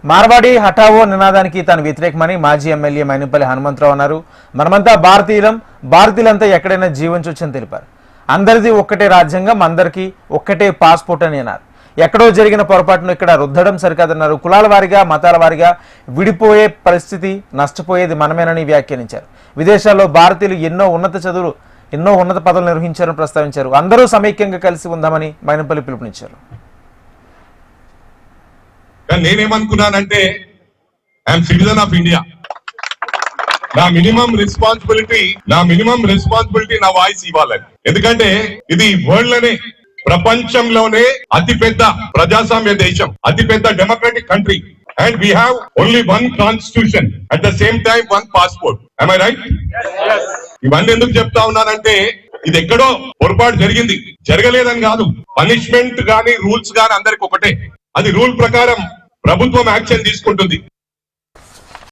మార్వాడి హఠావో నినాదానికి తాను వ్యతిరేకమని మాజీ ఎమ్మెల్యే మైనంపల్లి హనుమంతరావు అన్నారు. మనమంతా భారతీయులంతా ఎక్కడైనా జీవించవచ్చని తెలిపారు. అందరిది ఒక్కటే రాజ్యాంగం, అందరికీ ఒక్కటే పాస్పోర్ట్ అని అన్నారు. ఎక్కడో జరిగిన పొరపాటును ఇక్కడ రుద్దడం సరికాదన్నారు. కులాల వారిగా మతాల వారిగా విడిపోయే పరిస్థితి, నష్టపోయేది మనమేనని వ్యాఖ్యానించారు. విదేశాల్లో భారతీయులు ఎన్నో ఉన్నత పదవులు నిర్వహించారని ప్రస్తావించారు. అందరూ సమైక్యంగా కలిసి ఉందామని మైనంపల్లి పిలుపునిచ్చారు. నేనేమనుకున్నానంటే ఐఎమ్ సిటిజన్ ఆఫ్ ఇండియా. నా మినిమం రెస్పాన్సిబిలిటీ నా వాయిస్ ఇవ్వాలని. ఎందుకంటే ఇది వరల్డ్ లోనే, ప్రపంచంలోనే అతిపెద్ద ప్రజాస్వామ్య దేశం, అతిపెద్ద democratic country. And we have only one constitution, at the same time one passport. am I right? ఇవన్నీ ఎందుకు చెప్తా ఉన్నానంటే ఇది ఎక్కడో పొరపాటు జరిగింది, జరగలేదని కాదు. పనిష్మెంట్ గానీ రూల్స్ గానీ అందరికి ఒకటే. అది రూల్ ప్రకారం ప్రభుత్వం యాక్షన్ తీసుకుంటుంది.